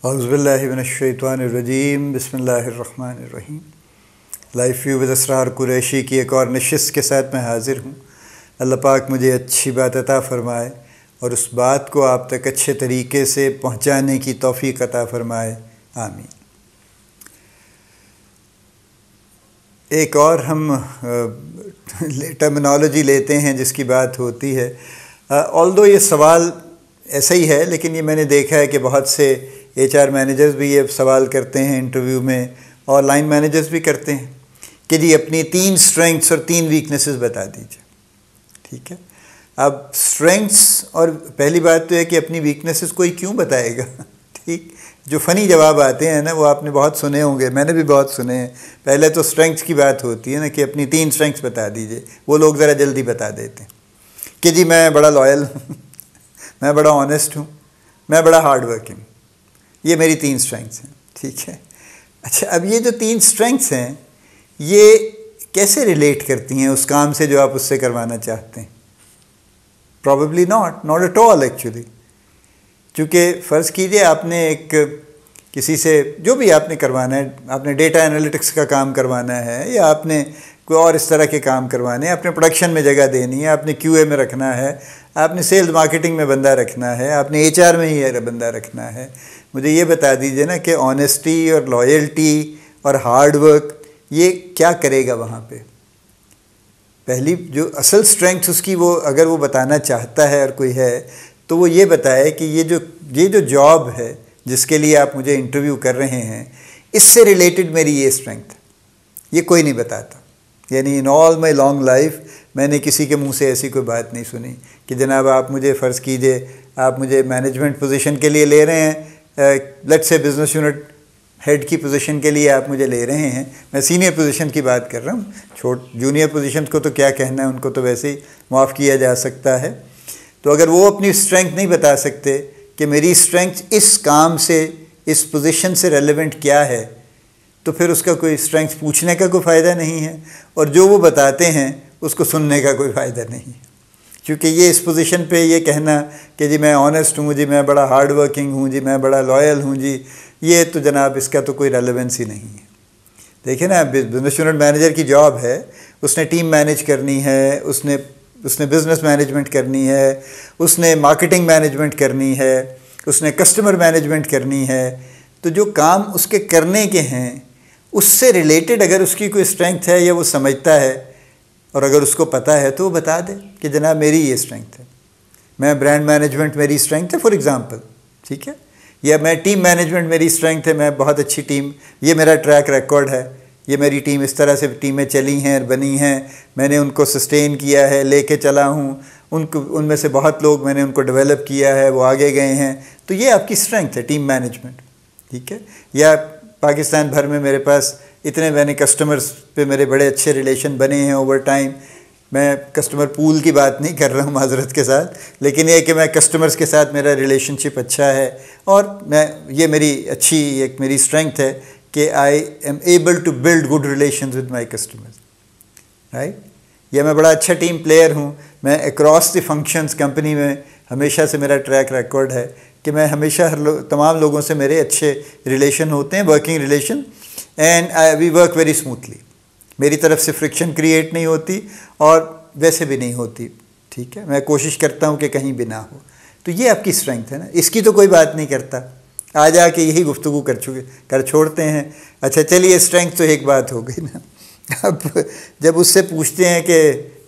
اعوذ باللہ من الشیطان الرجیم، بسم اللہ الرحمن الرحیم۔ لائف ویو ود اسرار قریشی کی ایک اور نشست کے ساتھ میں حاضر ہوں۔ اللہ پاک مجھے اچھی بات عطا فرمائے اور اس بات کو آپ تک اچھے طریقے سے پہنچانے کی توفیق عطا فرمائے، آمین۔ ایک اور ہم ٹرمنالوجی لیتے ہیں جس کی بات ہوتی ہے، آلدو یہ سوال ایسا ہی ہے، لیکن یہ میں نے دیکھا ہے کہ بہت سے HR مینیجرز بھی یہ سوال کرتے ہیں انٹرویو میں، اور لائن مینیجرز بھی کرتے ہیں کہ جی اپنی 3 اسٹرینگس اور 3 ویکنیسز بتا دیجیے، ٹھیک ہے۔ اب اسٹرینگس، اور پہلی بات تو ہے کہ اپنی ویکنیسز کوئی کیوں بتائے گا، ٹھیک۔ جو فنی جواب آتے ہیں نا وہ آپ نے بہت سنے ہوں گے، میں نے بھی بہت سنے ہیں۔ پہلے تو اسٹرینگس کی بات ہوتی ہے نا کہ اپنی 3 اسٹرینگس بتا دیجیے، وہ لوگ ذرا جلدی بتا دیتے ہیں کہ جی میں بڑا لائل ہوں، میں بڑا آنیسٹ ہوں، میں بڑا ہارڈ ورکنگ، یہ میری 3 اسٹرینگس ہیں، ٹھیک ہے۔ اچھا، اب یہ جو 3 اسٹرینگس ہیں یہ کیسے ریلیٹ کرتی ہیں اس کام سے جو آپ اس سے کروانا چاہتے ہیں؟ Probably not at all actually. چونکہ فرض کیجئے آپ نے ایک کسی سے جو بھی آپ نے کروانا ہے، آپ نے ڈیٹا انالیٹکس کا کام کروانا ہے یا آپ نے کوئی اور اس طرح کے کام کروانے ہیں، آپ نے پروڈکشن میں جگہ دینی ہے، آپ نے QA میں رکھنا ہے، آپ نے سیلز مارکیٹنگ میں بندہ رکھنا ہے، آپ نے HR میں ہی بندہ رکھنا ہے۔ مجھے یہ بتا دیجئے نا کہ آنیسٹی اور لائلٹی اور ہارڈ ورک یہ کیا کرے گا وہاں پہ؟ پہلی جو اصل اسٹرینگتھ اس کی، وہ اگر وہ بتانا چاہتا ہے اور کوئی ہے تو وہ یہ بتائے کہ یہ جو جاب ہے جس کے لیے آپ مجھے انٹرویو کر رہے ہیں، اس سے ریلیٹڈ میری یہ اسٹرینگتھ ہے۔ یہ کوئی نہیں بتاتا، یعنی ان آل مائی لانگ لائف میں نے کسی کے منہ سے ایسی کوئی بات نہیں سنی کہ جناب آپ مجھے فرض کیجئے آپ مجھے مینجمنٹ پوزیشن کے لیے لے رہے ہیں، لیٹ سے بزنس یونٹ ہیڈ کی پوزیشن کے لیے آپ مجھے لے رہے ہیں، میں سینئر پوزیشن کی بات کر رہا ہوں، جونیئر پوزیشن کو تو کیا کہنا ہے، ان کو تو ویسے ہی معاف کیا جا سکتا ہے۔ تو اگر وہ اپنی اسٹرینگتھ نہیں بتا سکتے کہ میری اسٹرینگتھ اس کام سے، اس پوزیشن سے ریلیونٹ کیا ہے، تو پھر اس کا کوئی اسٹرینگتھ پوچھنے کا کوئی فائدہ نہیں ہے، اور جو وہ بتاتے ہیں اس کو سننے کا کوئی فائدہ نہیں ہے۔ کیونکہ یہ اس پوزیشن پہ یہ کہنا کہ جی میں آنیسٹ ہوں، جی میں بڑا ہارڈ ورکنگ ہوں، جی میں بڑا لائل ہوں، جی یہ تو جناب اس کا تو کوئی ریلیونس ہی نہیں ہے۔ دیکھیں نا، بزنس یونٹ مینیجر کی جاب ہے، اس نے ٹیم مینیج کرنی ہے، اس نے بزنس مینجمنٹ کرنی ہے، اس نے مارکیٹنگ مینجمنٹ کرنی ہے، اس نے کسٹمر مینجمنٹ کرنی ہے۔ تو جو کام اس کے کرنے کے ہیں اس سے ریلیٹڈ اگر اس کی کوئی اسٹرینگتھ ہے یا وہ سمجھتا ہے اور اگر اس کو پتہ ہے تو وہ بتا دے کہ جناب میری یہ اسٹرینگتھ ہے، میں برانڈ مینجمنٹ میری اسٹرینگتھ ہے فار ایگزامپل، ٹھیک ہے، یا میں ٹیم مینجمنٹ میری اسٹرینگتھ ہے، میں بہت اچھی ٹیم، یہ میرا ٹریک ریکارڈ ہے، یہ میری ٹیم اس طرح سے ٹیمیں چلی ہیں اور بنی ہیں، میں نے ان کو سسٹین کیا ہے، لے کے چلا ہوں، ان میں سے بہت لوگ میں نے ان کو ڈیولپ کیا ہے، وہ آگے گئے ہیں، تو یہ آپ کی اسٹرینگتھ ہے ٹیم مینجمنٹ، ٹھیک ہے۔ یا پاکستان بھر میں میرے پاس اتنے میں نے کسٹمرز پہ میرے بڑے اچھے ریلیشن بنے ہیں اوور ٹائم، میں کسٹمر پول کی بات نہیں کر رہا ہوں معذرت کے ساتھ، لیکن یہ کہ میں کسٹمرز کے ساتھ میرا ریلیشن شپ اچھا ہے، اور یہ میری اچھی ایک میری اسٹرینگتھ ہے کہ I am able to build good relations with my customers, right. یا میں بڑا اچھا ٹیم پلیئر ہوں، میں اکراس دی فنکشنز کمپنی میں ہمیشہ سے میرا ٹریک ریکارڈ ہے کہ میں ہمیشہ تمام لوگوں سے میرے اچھے ریلیشن ہوتے ہیں، working relation, and we work very smoothly, میری طرف سے فرکشن کریٹ نہیں ہوتی اور ویسے بھی نہیں ہوتی، ٹھیک ہے، میں کوشش کرتا ہوں کہ کہیں بھی نہ ہو۔ تو یہ آپ کی اسٹرینگتھ ہے نا، اس کی تو کوئی بات نہیں کرتا، آ جا کے یہی گفتگو کر چھوڑتے ہیں۔ اچھا چلیے، اسٹرینگتھ تو ایک بات ہو گئی نا، اب جب اس سے پوچھتے ہیں کہ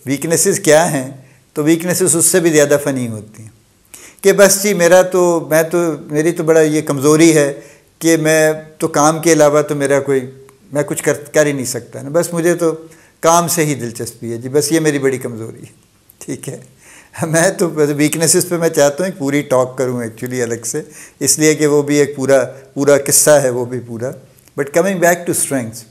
ویکنیسز کیا ہیں تو ویکنیسز اس سے بھی زیادہ فنی ہوتی ہیں کہ بس جی میری تو بڑا یہ کمزوری ہے کہ میں تو کام کے علاوہ تو میں کچھ کر ہی نہیں سکتا نا، بس مجھے تو کام سے ہی دلچسپی ہے جی، بس یہ میری بڑی کمزوری ہے، ٹھیک ہے۔ میں تو ویکنیسز پہ میں چاہتا ہوں ایک پوری ٹاک کروں ایکچولی الگ سے، اس لیے کہ وہ بھی ایک پورا قصہ ہے وہ بھی پورا۔ But coming back to strengths,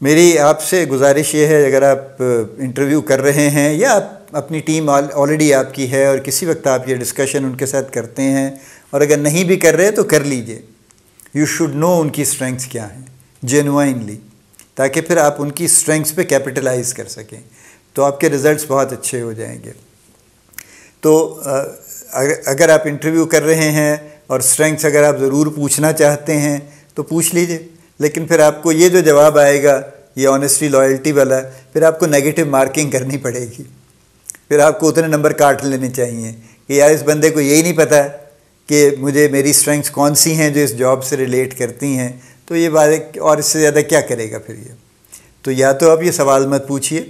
میری آپ سے گزارش یہ ہے، اگر آپ انٹرویو کر رہے ہیں یا آپ اپنی ٹیم آلریڈی آپ کی ہے اور کسی وقت آپ یہ ڈسکشن ان کے ساتھ کرتے ہیں، اور اگر نہیں بھی کر رہے تو کر لیجئے، یو شوڈ نو ان کی اسٹرینگس کیا ہیں جینوائنلی، تاکہ پھر آپ ان کی اسٹرینگس پہ کیپٹلائز کر سکیں، تو آپ کے رزلٹس بہت اچھے ہو جائیں گے۔ تو اگر آپ انٹرویو کر رہے ہیں اور اسٹرینگس اگر آپ ضرور پوچھنا چاہتے ہیں تو پوچھ لیجئے، لیکن پھر آپ کو یہ جو جواب آئے گا یہ آنیسٹی لائلٹی والا، پھر آپ کو نیگیٹو مارکنگ کرنی پڑے گی، پھر آپ کو اتنے نمبر کاٹ لینے چاہیے کہ یار اس بندے کو یہی نہیں پتہ کہ مجھے میری اسٹرینگس کون سی ہیں جو اس جاب سے ریلیٹ کرتی ہیں، تو یہ بات اور اس سے زیادہ کیا کرے گا پھر یہ. تو یا تو آپ یہ سوال مت پوچھیے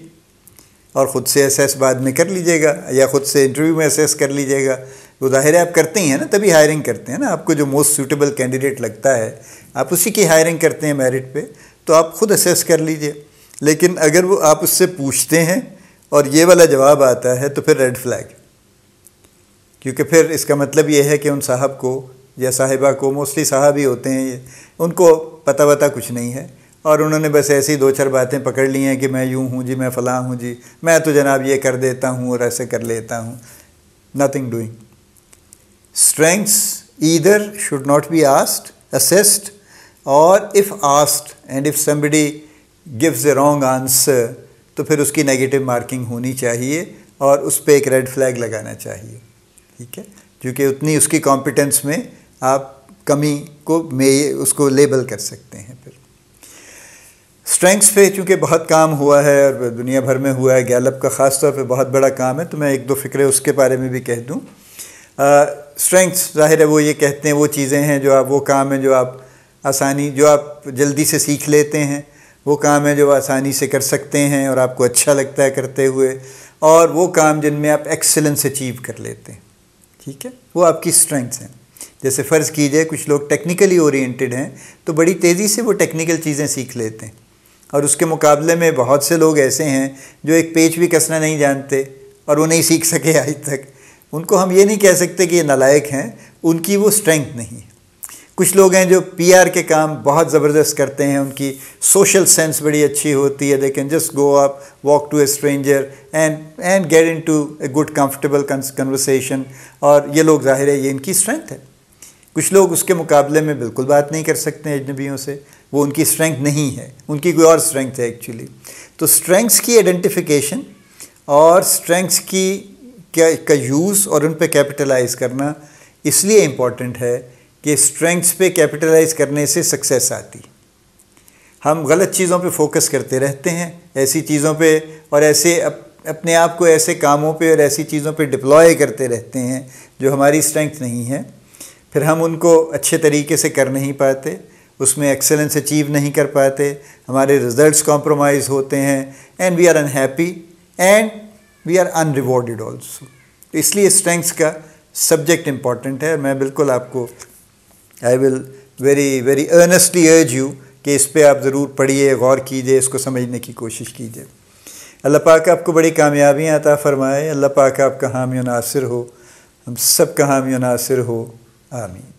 اور خود سے اسیس بعد میں کر لیجئے گا، یا خود سے انٹرویو میں اسیس کر لیجئے گا. وہ ظاہر ہے آپ کرتے ہی ہیں نا، تبھی ہائرنگ کرتے ہیں نا. آپ کو جو موسٹ سوٹیبل کینڈیڈیٹ لگتا ہے آپ اسی کی ہائرنگ کرتے ہیں میرٹ پہ، تو آپ خود اسیس کر لیجئے. لیکن اگر وہ آپ اس سے پوچھتے ہیں اور یہ والا جواب آتا ہے تو پھر ریڈ فلیگ، کیونکہ پھر اس کا مطلب یہ ہے کہ ان صاحب کو یا صاحبہ کو، موسٹلی صاحب ہی ہوتے ہیں یہ، ان کو پتہ وتہ کچھ نہیں ہے، اور انہوں نے بس ایسی دو چار باتیں پکڑ لی ہیں کہ میں یوں ہوں جی، میں فلاں ہوں جی، میں تو جناب یہ کر دیتا ہوں اور ایسے کر لیتا ہوں. Nothing doing. Strangers either should not be asked, assessed, اور if asked and if somebody gives a wrong answer تو پھر اس کی نیگیٹو مارکنگ ہونی چاہیے اور اس پہ ایک ریڈ فلیگ لگانا چاہیے. ٹھیک ہے، کیونکہ اتنی اس کی کمپیٹنس میں آپ کمی کو اس کو لیبل کر سکتے ہیں. پھر اسٹرینگس پہ چونکہ بہت کام ہوا ہے اور دنیا بھر میں ہوا ہے، گیلپ کا خاص طور پہ بہت بڑا کام ہے، تو میں ایک دو فکرے اس کے بارے میں بھی کہہ دوں. اسٹرینگس ظاہر ہے وہ یہ کہتے ہیں وہ چیزیں ہیں جو آپ، وہ کام ہیں جو آپ جو آپ جلدی سے سیکھ لیتے ہیں، وہ کام ہیں جو آسانی سے کر سکتے ہیں اور آپ کو اچھا لگتا ہے کرتے ہوئے، اور وہ کام جن میں آپ ایکسلنس اچیو کر لیتے ہیں. ٹھیک ہے، وہ آپ کی اسٹرینگس ہیں. جیسے فرض کیجئے کچھ لوگ ٹیکنیکلی اورینٹڈ ہیں تو بڑی تیزی سے وہ ٹیکنیکل چیزیں سیکھ لیتے ہیں، اور اس کے مقابلے میں بہت سے لوگ ایسے ہیں جو ایک پیچ بھی کسنا نہیں جانتے اور وہ نہیں سیکھ سکے آج تک. ان کو ہم یہ نہیں کہہ سکتے کہ یہ نالائق ہیں، ان کی وہ اسٹرینگتھ نہیں ہے. کچھ لوگ ہیں جو پی آر کے کام بہت زبردست کرتے ہیں، ان کی سوشل سینس بڑی اچھی ہوتی ہے، they can just go up, walk to a stranger and get into a good comfortable conversation, اور یہ لوگ ظاہر ہے یہ ان کی اسٹرینگتھ ہے. کچھ لوگ اس کے مقابلے میں بالکل بات نہیں کر سکتے اجنبیوں سے، وہ ان کی اسٹرینگتھ نہیں ہے، ان کی کوئی اور اسٹرینگتھ ہے ایکچولی. تو اسٹرینگس کی آئیڈینٹیفیکیشن اور اسٹرینگس کا یوز اور ان پہ کیپٹلائز کرنا اس لیے امپورٹنٹ ہے کہ اسٹرینگس پہ کیپٹلائز کرنے سے سکسیس آتی. ہم غلط چیزوں پہ فوکس کرتے رہتے ہیں، ایسی چیزوں پہ، اور ایسے اپنے آپ کو ایسے کاموں پہ اور ایسی چیزوں پہ ڈپلوائے کرتے رہتے ہیں جو ہماری اسٹرینگتھ نہیں ہے. پھر ہم ان کو اچھے طریقے سے کر نہیں پاتے، اس میں ایکسلنس اچیو نہیں کر پاتے، ہمارے رزلٹس کمپرومائز ہوتے ہیں، and we are unhappy and we are unrewarded also. تو اس لیے اسٹرینگس کا سبجیکٹ امپورٹنٹ ہے. میں بالکل آپ کو آئی ول ویری ارنسٹلی ارج یو کہ اس پہ آپ ضرور پڑھیے، غور کیجئے، اس کو سمجھنے کی کوشش کیجئے. اللہ پاک آپ کو بڑی کامیابیاں عطا فرمائے. اللہ پاک آپ کا حامی و ناصر ہو، ہم سب کا حامی و ناصر ہو. آمین.